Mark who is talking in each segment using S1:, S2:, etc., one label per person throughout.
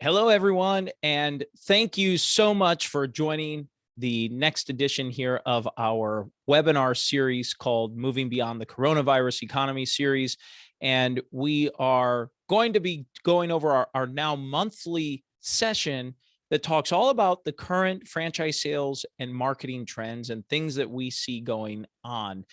S1: Hello, everyone, and thank you so much for joining the next edition here of our webinar series called Moving Beyond the Coronavirus Economy series. And we are going to be going over our now monthly session that talks all about the current franchise sales and marketing trends and things that we see going on.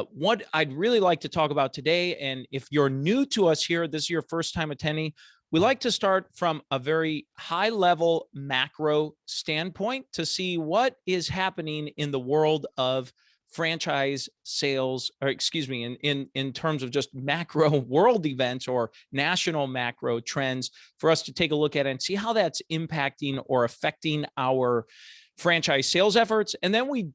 S1: What I'd really like to talk about today, and if you're new to us here, this is your first time attending, we like to start from a very high level macro standpoint to see what is happening in the world of franchise sales, or excuse me, in terms of just macro world events or national macro trends, for us to take a look at it and see how that's impacting or affecting our franchise sales efforts. And then we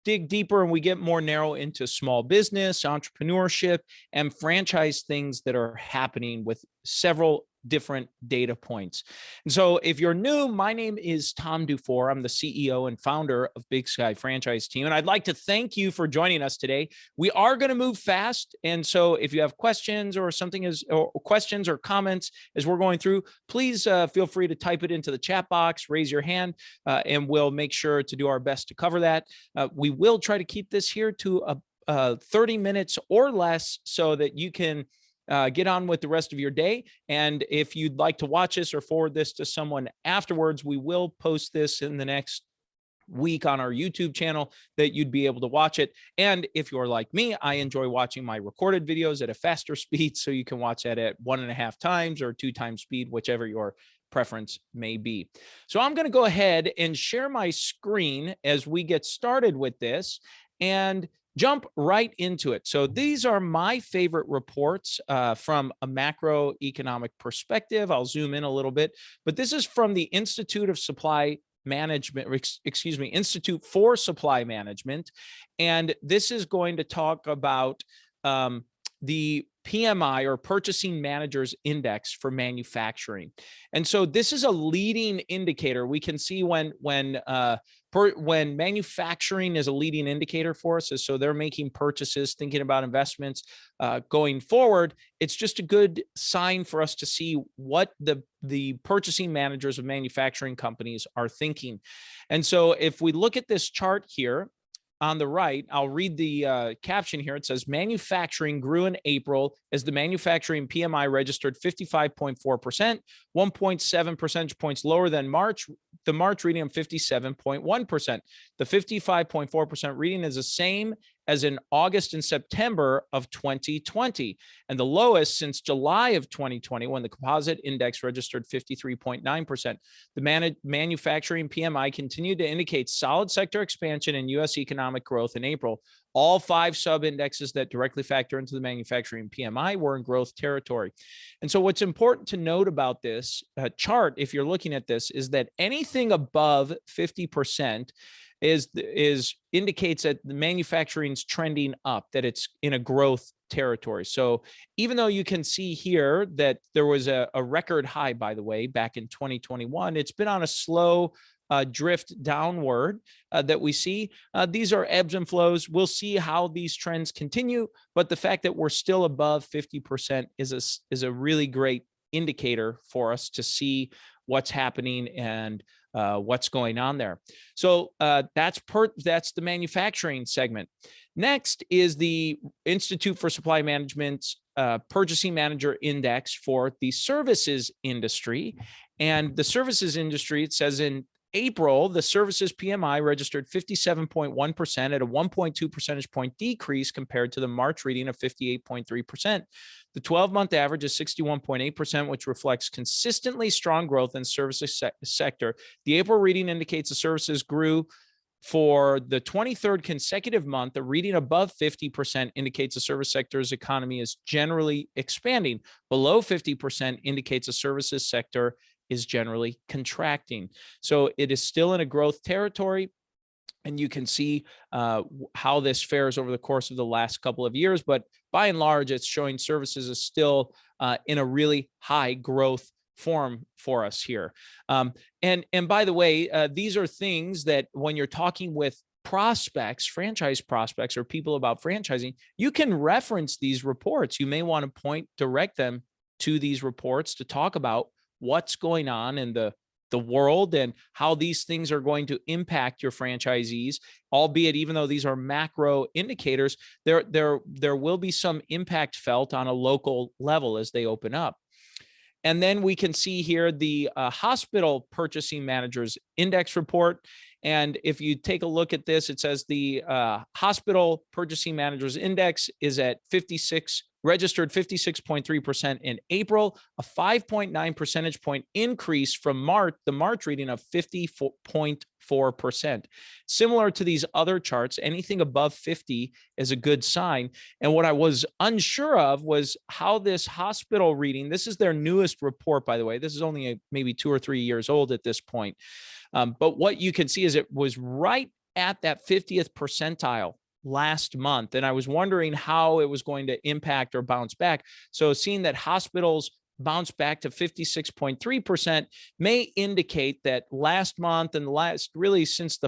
S1: dig deeper and we get more narrow into small business, entrepreneurship, and franchise things that are happening with several different data points. And so if you're new, my name is Tom DuFore. I'm the CEO and founder of Big Sky Franchise Team. And I'd like to thank you for joining us today. We are going to move fast. And so if you have questions or questions or comments as we're going through, please feel free to type it into the chat box, raise your hand, and we'll make sure to do our best to cover that. We will try to keep this here to 30 minutes or less so that you can get on with the rest of your day. And if you'd like to watch this or forward this to someone afterwards, we will post this in the next week on our YouTube channel that you'd be able to watch it. And if you're like me, I enjoy watching my recorded videos at a faster speed, so you can watch that at 1.5 times or 2 times speed, whichever your preference may be. So I'm going to go ahead and share my screen as we get started with this and jump right into it. So these are my favorite reports from a macroeconomic perspective. I'll zoom in a little bit, but this is from the Institute for Supply Management. And this is going to talk about the PMI, or Purchasing Managers Index, for manufacturing. And so this is a leading indicator. We can see when manufacturing is a leading indicator for us, so they're making purchases, thinking about investments going forward, it's just a good sign for us to see what the purchasing managers of manufacturing companies are thinking. And so if we look at this chart here, on the right, I'll read the caption here. It says, manufacturing grew in April as the manufacturing PMI registered 55.4%, 1.7 percentage points lower than March, the March reading of 57.1%. The 55.4% reading is the same as in August and September of 2020, and the lowest since July of 2020, when the composite index registered 53.9%. The manufacturing PMI continued to indicate solid sector expansion and U.S. economic growth in April. All 5 sub-indexes that directly factor into the manufacturing PMI were in growth territory. And so what's important to note about this chart, if you're looking at this, is that anything above 50% indicates that the manufacturing's trending up, that it's in a growth territory. So even though you can see here that there was a record high, by the way, back in 2021, it's been on a slow drift downward that we see. These are ebbs and flows. We'll see how these trends continue, but the fact that we're still above 50% is a really great indicator for us to see what's happening and what's going on there. So that's the manufacturing segment. Next is the Institute for Supply Management's Purchasing Manager Index for the services industry. And the services industry, it says in April, the services PMI registered 57.1% at a 1.2 percentage point decrease compared to the March reading of 58.3%. The 12-month average is 61.8%, which reflects consistently strong growth in the services sector. The April reading indicates the services grew for the 23rd consecutive month. A reading above 50% indicates the service sector's economy is generally expanding. Below 50% indicates the services sector is generally contracting. So it is still in a growth territory. And you can see how this fares over the course of the last couple of years. But by and large, it's showing services is still in a really high growth form for us here. And by the way, these are things that when you're talking with prospects, franchise prospects, or people about franchising, you can reference these reports. You may want to direct them to these reports to talk about what's going on in the world and how these things are going to impact your franchisees, albeit even though these are macro indicators, there will be some impact felt on a local level as they open up. And then we can see here the hospital purchasing managers index report. And if you take a look at this, it says the hospital purchasing managers index is at 56, registered 56.3% in April, a 5.9 percentage point increase from the March reading of 50.4%. Similar to these other charts, anything above 50 is a good sign. And what I was unsure of was how this hospital reading, this is their newest report, by the way, this is only maybe 2 or 3 years old at this point. But what you can see is it was right at that 50th percentile last month. And I was wondering how it was going to impact or bounce back. So seeing that hospitals bounce back to 56.3% may indicate that last month and really since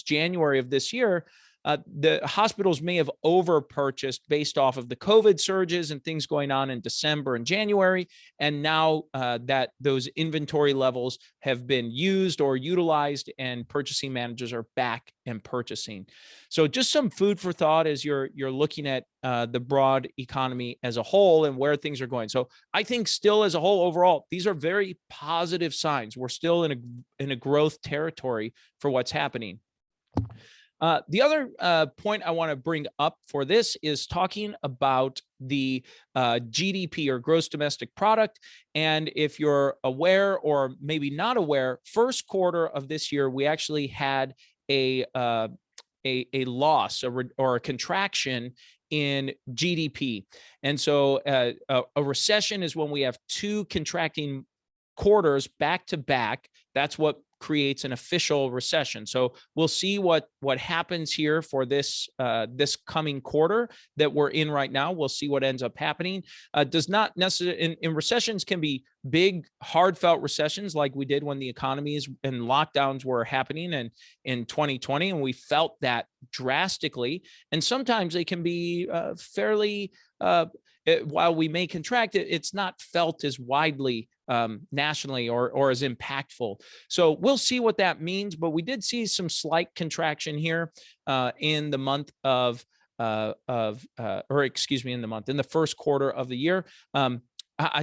S1: January of this year, the hospitals may have over-purchased based off of the COVID surges and things going on in December and January. And now that those inventory levels have been used or utilized and purchasing managers are back and purchasing. So just some food for thought as you're looking at the broad economy as a whole and where things are going. So I think still as a whole overall, these are very positive signs. We're still in a growth territory for what's happening. The other point I want to bring up for this is talking about the GDP or gross domestic product. And if you're aware or maybe not aware, first quarter of this year, we actually had a loss or a contraction in GDP. And so a recession is when we have two contracting quarters back to back. That's what creates an official recession. So we'll see what happens here for this coming quarter that we're in right now. We'll see what ends up happening. Does not necessarily in recessions can be big, hard-felt recessions like we did when the economies and lockdowns were happening in 2020, and we felt that drastically. And sometimes they can be fairly. While we may contract it, it's not felt as widely nationally or as impactful. So we'll see what that means, but we did see some slight contraction here in the month in the first quarter of the year.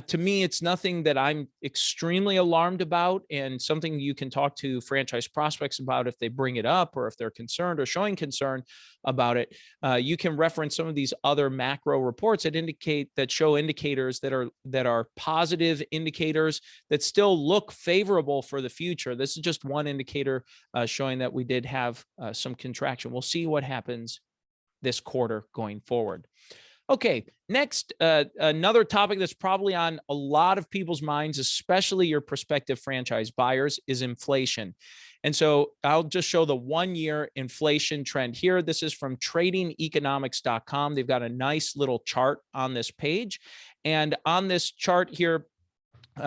S1: To me, it's nothing that I'm extremely alarmed about, and something you can talk to franchise prospects about if they bring it up or if they're concerned or showing concern about it. You can reference some of these other macro reports that show indicators that are positive indicators that still look favorable for the future. This is just one indicator showing that we did have some contraction. We'll see what happens this quarter going forward. Okay, next, another topic that's probably on a lot of people's minds, especially your prospective franchise buyers, is inflation. And so I'll just show the 1-year inflation trend here. This is from tradingeconomics.com. They've got a nice little chart on this page. And on this chart here,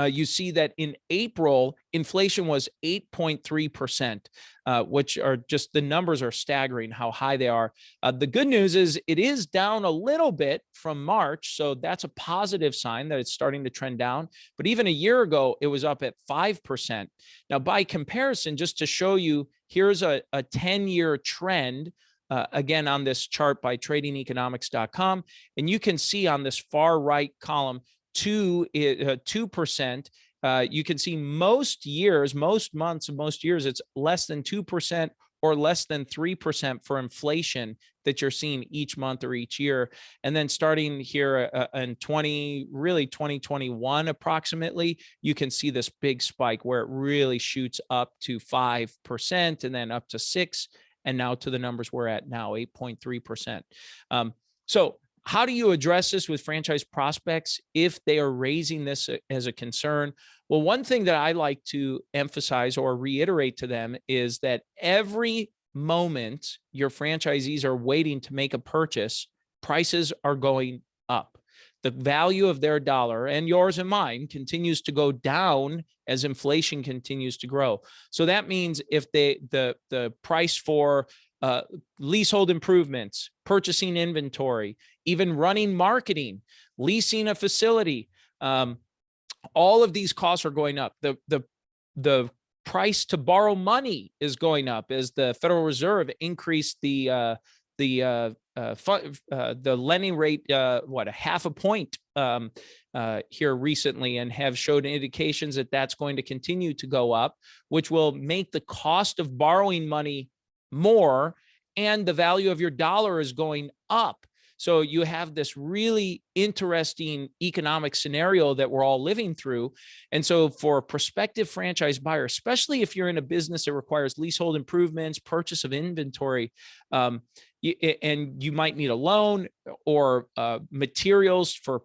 S1: you see that in April, inflation was 8.3%, which are just, the numbers are staggering how high they are. The good news is it is down a little bit from March. So that's a positive sign that it's starting to trend down. But even a year ago, it was up at 5%. Now, by comparison, just to show you, here's a 10-year trend. Again, on this chart by tradingeconomics.com. And you can see on this far right column, 2%. You can see most months of most years, it's less than 2% or less than 3% for inflation that you're seeing each month or each year. And then starting here in 2021 approximately, you can see this big spike where it really shoots up to 5% and then up to 6%. And now to the numbers we're at now, 8.3%. So how do you address this with franchise prospects if they are raising this as a concern? Well, one thing that I like to emphasize or reiterate to them is that every moment your franchisees are waiting to make a purchase, prices are going up. The value of their dollar, and yours and mine, continues to go down as inflation continues to grow. So that means if the price for leasehold improvements, purchasing inventory, even running marketing, leasing a facility, All of these costs are going up. The price to borrow money is going up as the Federal Reserve increased the lending rate, a half a point here recently, and have showed indications that that's going to continue to go up, which will make the cost of borrowing money more, and the value of your dollar is going up. So you have this really interesting economic scenario that we're all living through. And so for a prospective franchise buyer, especially if you're in a business that requires leasehold improvements, purchase of inventory, and you might need a loan or materials for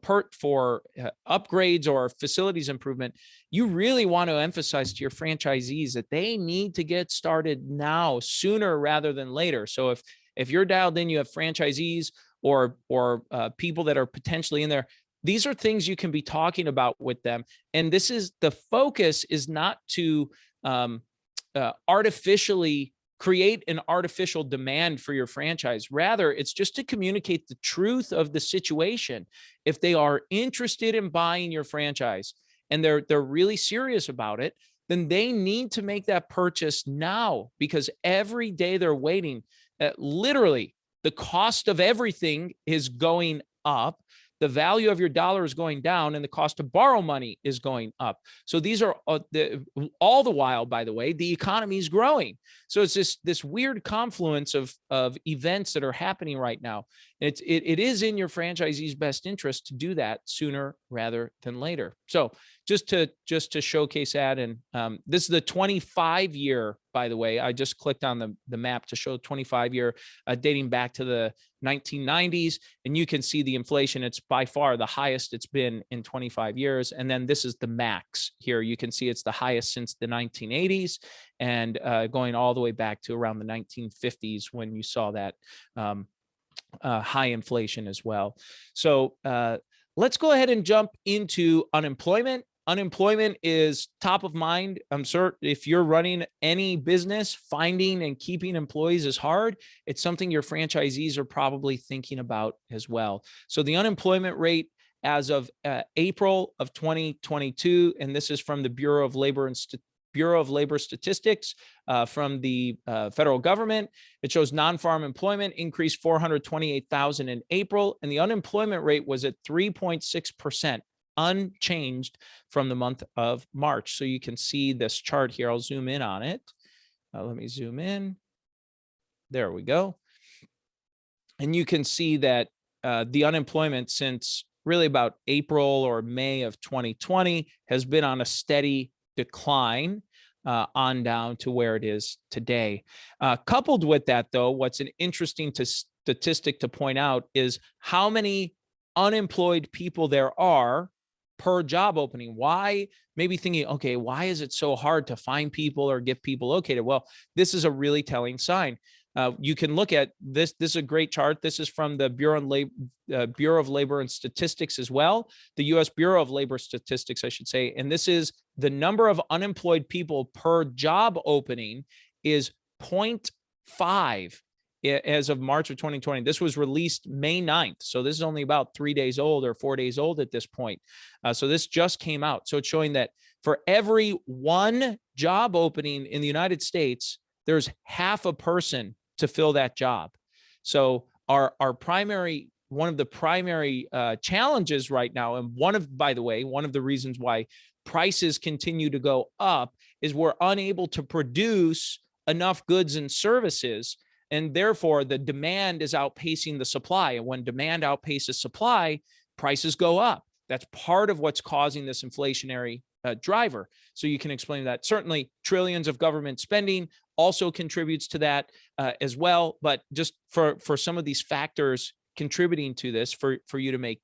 S1: upgrades or facilities improvement, you really want to emphasize to your franchisees that they need to get started now, sooner rather than later. So if you're dialed in, you have franchisees or people that are potentially in there, these are things you can be talking about with them. And this is the focus, is not to artificially create an artificial demand for your franchise. Rather, it's just to communicate the truth of the situation. If they are interested in buying your franchise and they're really serious about it, then they need to make that purchase now, because every day they're waiting, literally the cost of everything is going up. The value of your dollar is going down, and the cost to borrow money is going up. So these are all the while, by the way, the economy is growing. So it's this weird confluence of events that are happening right now. It is in your franchisee's best interest to do that sooner rather than later. So just to showcase that, and this is the 25-year, by the way. I just clicked on the map to show 25-year, dating back to the 1990s, and you can see the inflation. It's by far the highest it's been in 25 years. And then this is the max here. You can see it's the highest since the 1980s, and going all the way back to around the 1950s when you saw that high inflation as well. So let's go ahead and jump into unemployment. Unemployment is top of mind. I'm certain if you're running any business, finding and keeping employees is hard. It's something your franchisees are probably thinking about as well. So the unemployment rate as of April of 2022, and this is from the Bureau of Labor Statistics from the federal government. It shows non-farm employment increased 428,000 in April, and the unemployment rate was at 3.6%. Unchanged from the month of March. So you can see this chart here. I'll zoom in on it. Let me zoom in. There we go. And you can see that the unemployment since really about April or May of 2020 has been on a steady decline on down to where it is today. Coupled with that, though, what's an interesting statistic to point out is how many unemployed people there are per job opening. Why? Maybe thinking, okay, why is it so hard to find people or get people located? Well, this is a really telling sign. You can look at this. This is a great chart. This is from the Bureau of Labor and Statistics as well, the U.S. Bureau of Labor Statistics, I should say. And this is the number of unemployed people per job opening is 0.5 as of March of 2020. This was released May 9th. So this is only about 3 days old or 4 days old at this point. So this just came out. So it's showing that for every one job opening in the United States, there's half a person to fill that job. So one of the primary challenges right now, and by the way, one of the reasons why prices continue to go up is we're unable to produce enough goods and services. And therefore, the demand is outpacing the supply. And when demand outpaces supply, prices go up. That's part of what's causing this inflationary driver. So you can explain that. Certainly, trillions of government spending also contributes to that as well. But just for some of these factors contributing to this, for you to make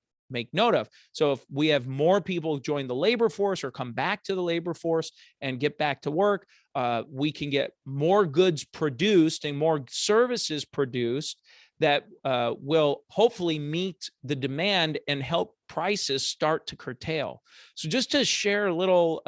S1: note of. So if we have more people join the labor force or come back to the labor force and get back to work, we can get more goods produced and more services produced that will hopefully meet the demand and help prices start to curtail. So just to share a little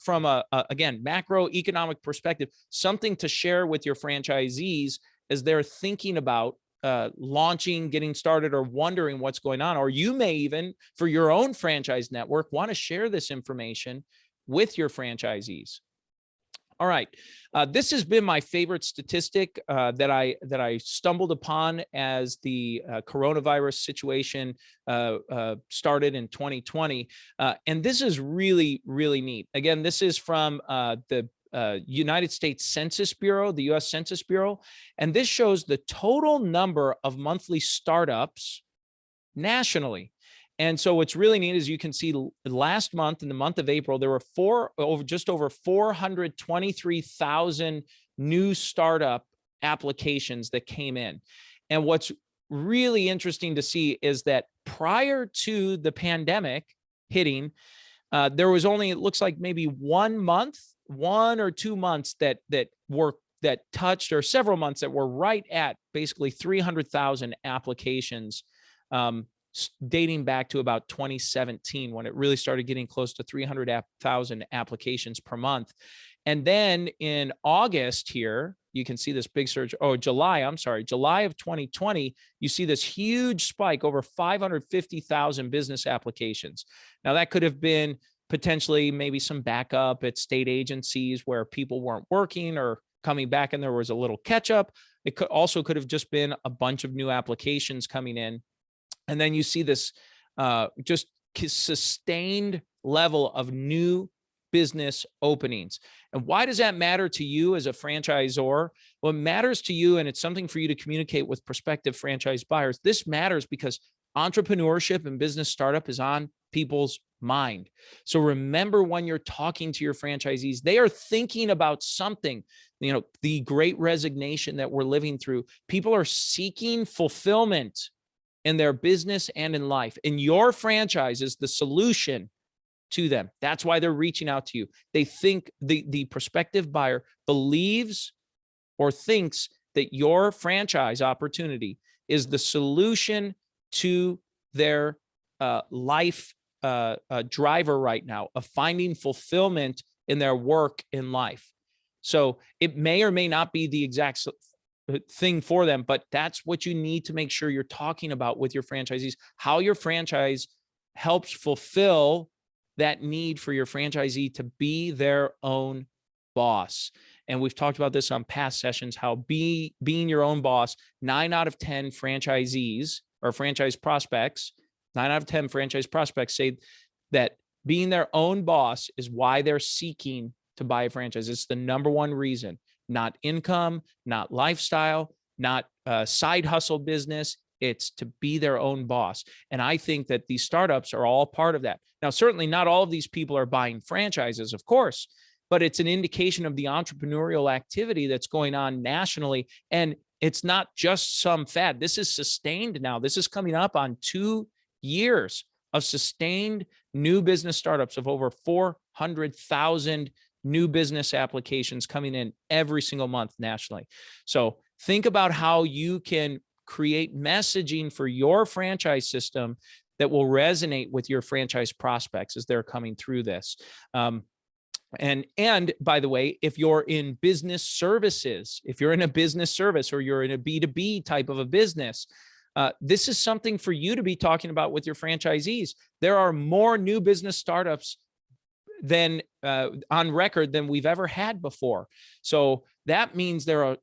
S1: from a again, macroeconomic perspective, something to share with your franchisees as they're thinking about launching, getting started, or wondering what's going on, or you may even, for your own franchise network, want to share this information with your franchisees. All right. This has been my favorite statistic that I stumbled upon as the coronavirus situation started in 2020. And this is really, really neat. Again, this is from the United States Census Bureau, the US Census Bureau. And this shows the total number of monthly startups nationally. And so what's really neat is you can see last month, in the month of April, there were just over 423,000 new startup applications that came in. And what's really interesting to see is that prior to the pandemic hitting, there was only, it looks like maybe 1 or 2 months that touched, or several months that were right at basically 300,000 applications, dating back to about 2017, when it really started getting close to 300,000 applications per month. And then in August here, you can see this big surge. Oh, July of 2020, you see this huge spike, over 550,000 business applications. Now that could have been potentially maybe some backup at state agencies where people weren't working or coming back and there was a little catch up. It could have just been a bunch of new applications coming in. And then you see this just sustained level of new business openings. And why does that matter to you as a franchisor? Well, it matters to you, and it's something for you to communicate with prospective franchise buyers. This matters because entrepreneurship and business startup is on people's mind. So remember, when you're talking to your franchisees, they are thinking about something. You know, the great resignation that we're living through, people are seeking fulfillment in their business and in life. And your franchise is the solution to them. That's why they're reaching out to you. They think the prospective buyer believes or thinks that your franchise opportunity is the solution to their life driver right now of finding fulfillment in their work in life. So it may or may not be the exact thing for them, but that's what you need to make sure you're talking about with your franchisees, how your franchise helps fulfill that need for your franchisee to be their own boss. And we've talked about this on past sessions, how being your own boss, 9 out of 10 franchisees or franchise prospects, 9 out of 10 franchise prospects say that being their own boss is why they're seeking to buy a franchise. It's the number one reason. Not income, not lifestyle, not side hustle business. It's to be their own boss. And I think that these startups are all part of that. Now, certainly not all of these people are buying franchises, of course, but it's an indication of the entrepreneurial activity that's going on nationally. And it's not just some fad. This is sustained now. This is coming up on 2 years of sustained new business startups of over 400,000 new business applications coming in every single month nationally. So think about how you can create messaging for your franchise system that will resonate with your franchise prospects as they're coming through this. And by the way, if you're in business services, if you're in a business service or you're in a B2B type of a business, this is something for you to be talking about with your franchisees. There are more new business startups than on record than we've ever had before. So that means there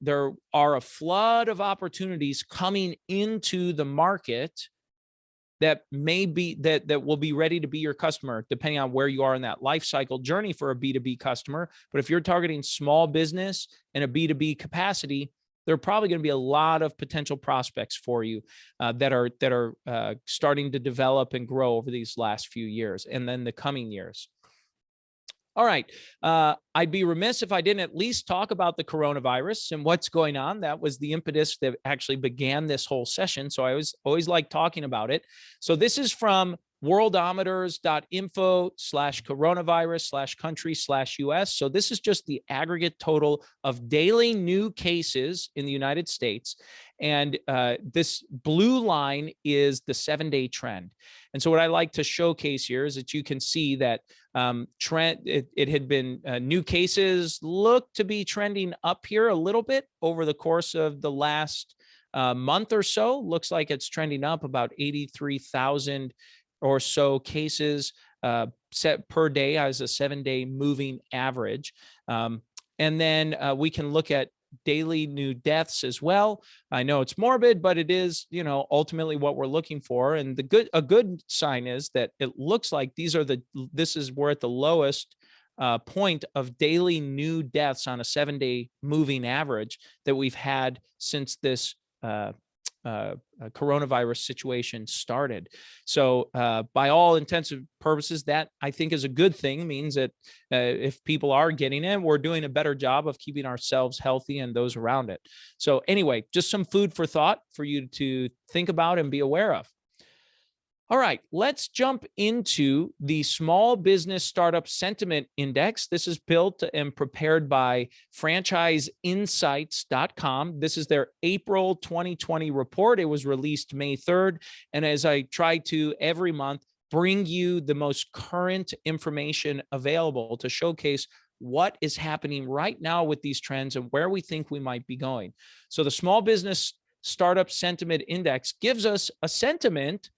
S1: are a flood of opportunities coming into the market that may be that will be ready to be your customer, depending on where you are in that life cycle journey for a B2B customer. But if you're targeting small business in a B2B capacity, there are probably going to be a lot of potential prospects for you that are starting to develop and grow over these last few years and then the coming years. All right. I'd be remiss if I didn't at least talk about the coronavirus and what's going on. That was the impetus that actually began this whole session. So I always like talking about it. So this is from worldometers.info/coronavirus/country/US. So this is just the aggregate total of daily new cases in the United States. And this blue line is the 7-day trend. And so what I like to showcase here is that you can see that it had been new cases look to be trending up here a little bit over the course of the last month or so. Looks like it's trending up, about 83,000 or so cases set per day as a 7-day moving average. And then we can look at daily new deaths as well. I know it's morbid, but it is, ultimately what we're looking for. And a good sign is that it looks like we're at the lowest point of daily new deaths on a 7-day moving average that we've had since this coronavirus situation started. So by all intents and purposes, that I think is a good thing. It means that if people are getting it, we're doing a better job of keeping ourselves healthy and those around it. So anyway, just some food for thought for you to think about and be aware of. All right, let's jump into the Small Business Startup Sentiment Index. This is built and prepared by franchiseinsights.com. This is their April 2020 report. It was released May 3rd. And as I try to every month bring you the most current information available to showcase what is happening right now with these trends and where we think we might be going. So the Small Business Startup Sentiment Index gives us a sentiment,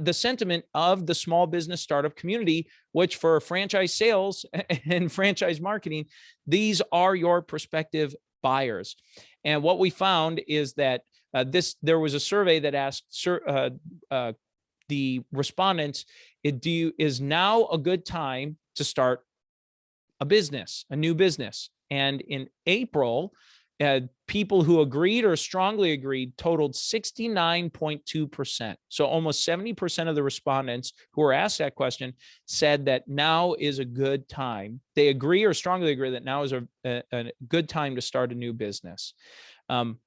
S1: the sentiment of the small business startup community, which for franchise sales and franchise marketing, these are your prospective buyers. And what we found is that there was a survey that asked the respondents, is now a good time to start a new business? And in April, people who agreed or strongly agreed totaled 69.2%. So almost 70% of the respondents who were asked that question said that now is a good time. They agree or strongly agree that now is a good time to start a new business. I'm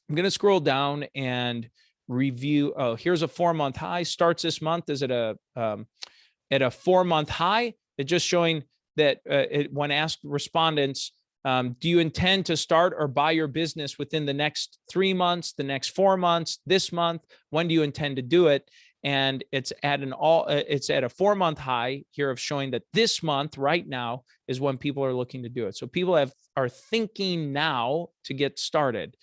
S1: going to scroll down and review. Oh, here's a 4-month high. Starts this month is at a 4-month high. It's just showing that when asked respondents, do you intend to start or buy your business within the next 3 months, the next 4 months, this month? When do you intend to do it? And it's at a 4-month high here of showing that this month right now is when people are looking to do it. So people are thinking now to get started.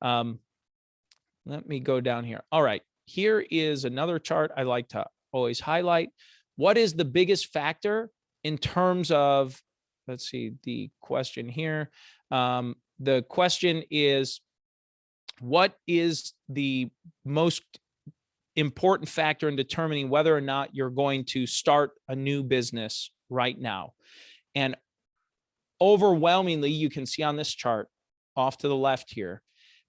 S1: Let me go down here. All right, here is another chart I like to always highlight. What is the biggest factor in terms of, let's see the question here. The question is, what is the most important factor in determining whether or not you're going to start a new business right now? And overwhelmingly, you can see on this chart off to the left here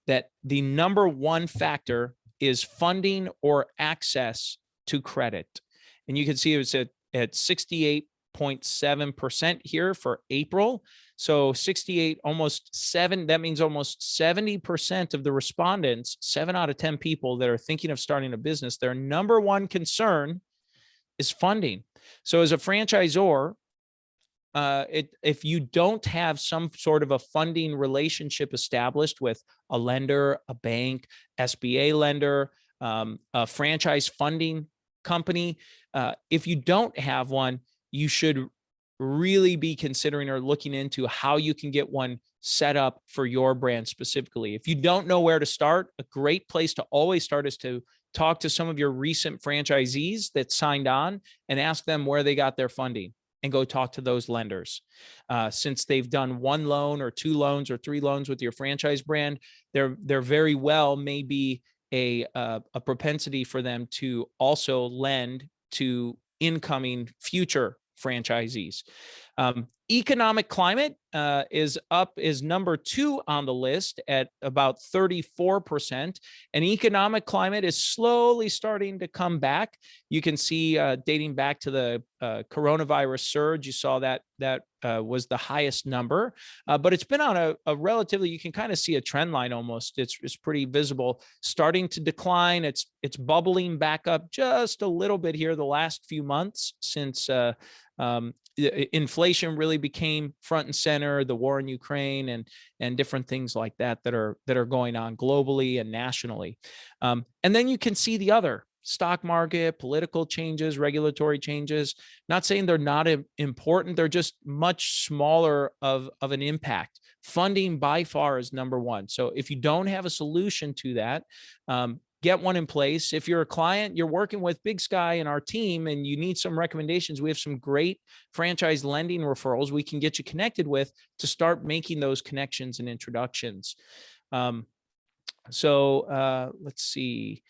S1: that the number one factor is funding or access to credit. And you can see it's at 68.7% here for April. So 68, almost 7, that means almost 70% of the respondents, 7 out of 10 people that are thinking of starting a business, their number one concern is funding. So as a franchisor, if you don't have some sort of a funding relationship established with a lender, a bank, SBA lender, a franchise funding company, if you don't have one, you should really be considering or looking into how you can get one set up for your brand specifically. If you don't know where to start, a great place to always start is to talk to some of your recent franchisees that signed on and ask them where they got their funding, and go talk to those lenders. Since they've done 1 loan or 2 loans or 3 loans with your franchise brand, there very well may be a propensity for them to also lend to incoming future franchisees. Economic climate is number 2 on the list at about 34%. And economic climate is slowly starting to come back. You can see dating back to the coronavirus surge, you saw that was the highest number, but it's been on a relatively, you can kind of see a trend line almost. It's pretty visible, starting to decline. It's bubbling back up just a little bit here the last few months since inflation really became front and center, the war in Ukraine and different things like that are going on globally and nationally. And then you can see the other stock market, political changes, regulatory changes. Not saying they're not important. They're just much smaller of an impact. Funding by far is number one. So if you don't have a solution to that, get one in place. If you're a client, you're working with Big Sky and our team, and you need some recommendations, we have some great franchise lending referrals we can get you connected with to start making those connections and introductions. Let's see.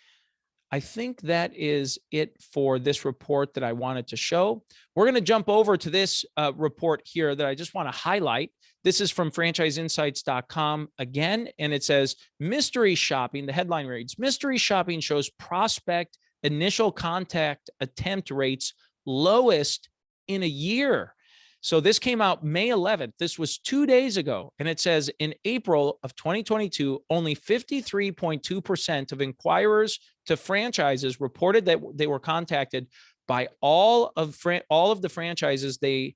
S1: I think that is it for this report that I wanted to show. We're going to jump over to this report here that I just want to highlight. This is from franchiseinsights.com again, and it says mystery shopping. The headline reads, mystery shopping shows prospect initial contact attempt rates lowest in a year. So this came out May 11th. This was 2 days ago. And it says in April of 2022, only 53.2% of inquirers to franchises reported that they were contacted by all of the franchises they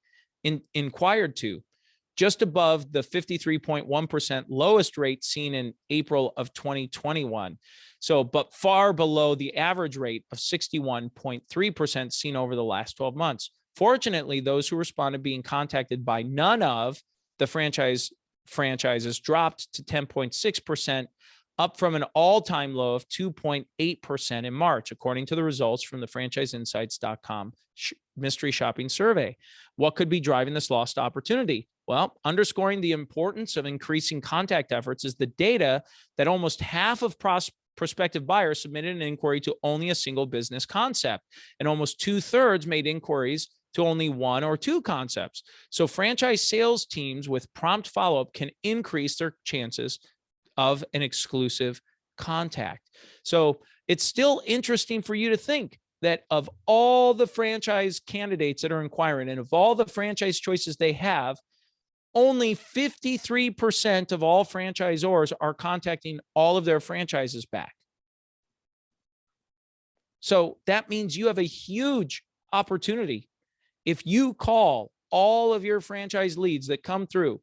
S1: inquired to, just above the 53.1% lowest rate seen in April of 2021. So, but far below the average rate of 61.3% seen over the last 12 months. Fortunately, those who responded being contacted by none of the franchises dropped to 10.6%, up from an all-time low of 2.8% in March, according to the results from the franchiseinsights.com mystery shopping survey. What could be driving this lost opportunity? Well, underscoring the importance of increasing contact efforts is the data that almost half of prospective buyers submitted an inquiry to only a single business concept, and almost 2/3 made inquiries to only one or two concepts. So franchise sales teams with prompt follow-up can increase their chances of an exclusive contact. So it's still interesting for you to think that of all the franchise candidates that are inquiring and of all the franchise choices they have, only 53% of all franchisors are contacting all of their franchises back. So that means you have a huge opportunity. If you call all of your franchise leads that come through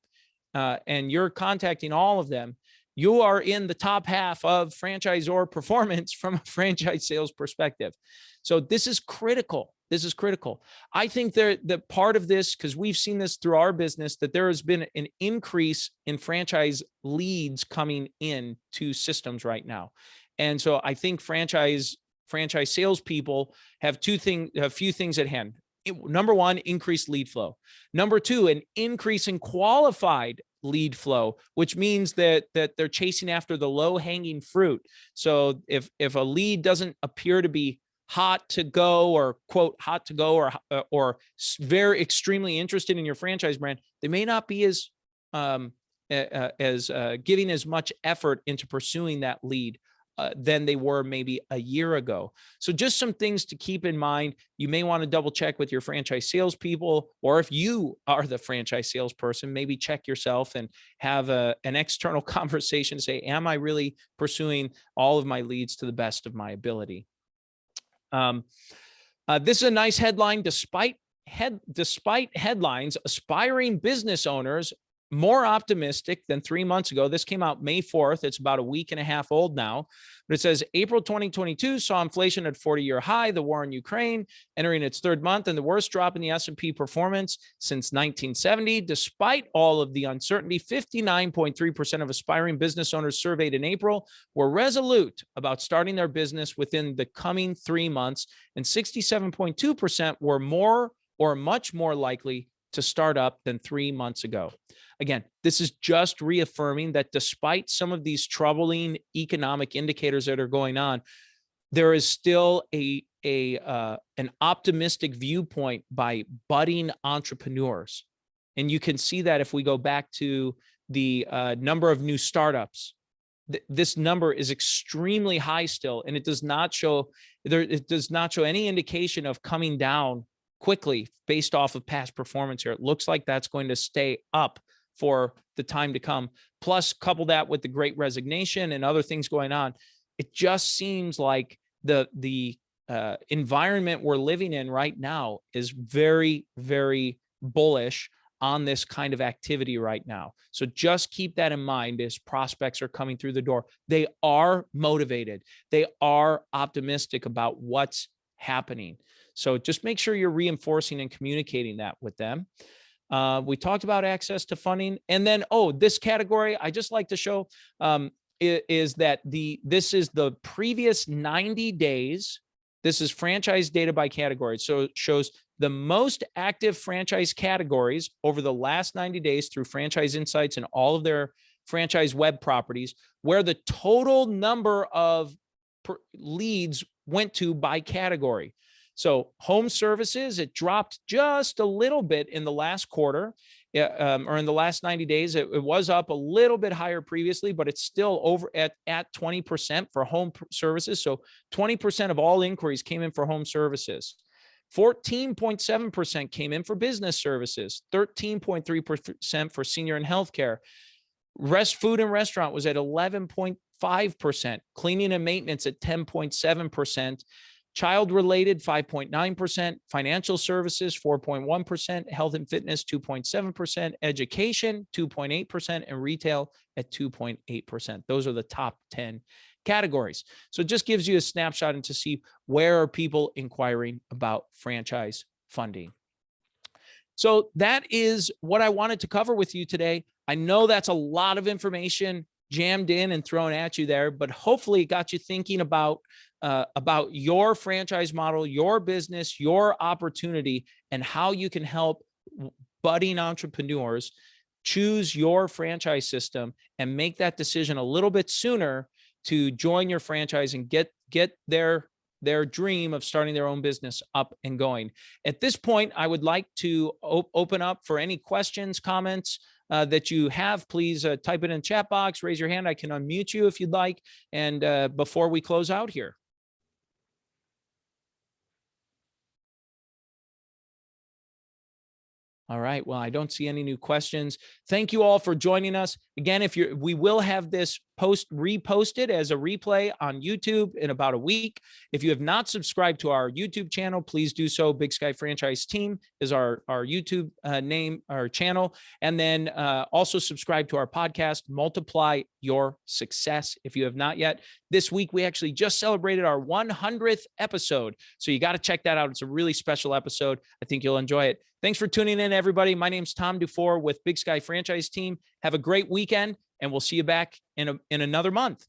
S1: and you're contacting all of them, you are in the top half of franchisor performance from a franchise sales perspective. So this is critical. This is critical. I think that part of this, because we've seen this through our business, that there has been an increase in franchise leads coming in to systems right now. And so I think franchise salespeople have a few things at hand. Number one, increased lead flow. Number two, an increase in qualified lead flow, which means that they're chasing after the low-hanging fruit. So if a lead doesn't appear to be hot to go, or quote hot to go, or very extremely interested in your franchise brand, they may not be as giving as much effort into pursuing that lead than they were maybe a year ago. So just some things to keep in mind. You may want to double check with your franchise salespeople, or if you are the franchise salesperson, maybe check yourself and have an external conversation to say, am I really pursuing all of my leads to the best of my ability? This is a nice headline. Despite headlines, aspiring business owners more optimistic than 3 months ago. This came out May 4th. It's about a week and a half old now. But it says April 2022 saw inflation at 40-year high, the war in Ukraine entering its third month, and the worst drop in the S&P performance since 1970. Despite all of the uncertainty, 59.3% of aspiring business owners surveyed in April were resolute about starting their business within the coming 3 months, and 67.2% were more or much more likely to start up than 3 months ago. Again, this is just reaffirming that despite some of these troubling economic indicators that are going on, there is still an optimistic viewpoint by budding entrepreneurs. And you can see that if we go back to the number of new startups. This number is extremely high still, and it does not show any indication of coming down quickly based off of past performance here. It looks like that's going to stay up for the time to come. Plus, couple that with the Great Resignation and other things going on, it just seems like the environment we're living in right now is very, very bullish on this kind of activity right now. So just keep that in mind as prospects are coming through the door. They are motivated. They are optimistic about what's happening. So just make sure you're reinforcing and communicating that with them. We talked about access to funding. And then, this category, I just like to show is that this is the previous 90 days. This is franchise data by category. So it shows the most active franchise categories over the last 90 days through Franchise Insights and all of their franchise web properties, where the total number of leads went to by category. So home services, it dropped just a little bit in the last quarter, or in the last 90 days. It was up a little bit higher previously, but it's still over at 20% for home services. So 20% of all inquiries came in for home services. 14.7% came in for business services, 13.3% for senior and healthcare. Food and restaurant was at 11.5%, cleaning and maintenance at 10.7%, child-related 5.9%, financial services 4.1%, health and fitness 2.7%, education 2.8%, and retail at 2.8%. Those are the top 10 categories. So it just gives you a snapshot and to see where are people inquiring about franchise funding. So that is what I wanted to cover with you today. I know that's a lot of information jammed in and thrown at you there, but hopefully it got you thinking about your franchise model, your business, your opportunity, and how you can help budding entrepreneurs choose your franchise system and make that decision a little bit sooner to join your franchise and get their dream of starting their own business up and going. At this point, I would like to open up for any questions, comments that you have. Please type it in the chat box, raise your hand. I can unmute you if you'd like. And before we close out here. All right. Well, I don't see any new questions. Thank you all for joining us. Again, we will have this reposted as a replay on YouTube in about a week. If you have not subscribed to our YouTube channel, please do so. Big Sky Franchise Team is our YouTube name, our channel. And then also subscribe to our podcast, Multiply Your Success, if you have not yet. This week, we actually just celebrated our 100th episode. So you got to check that out. It's a really special episode. I think you'll enjoy it. Thanks for tuning in, everybody. My name's Tom DuFore with Big Sky Franchise Team. Have a great weekend, and we'll see you back in another month.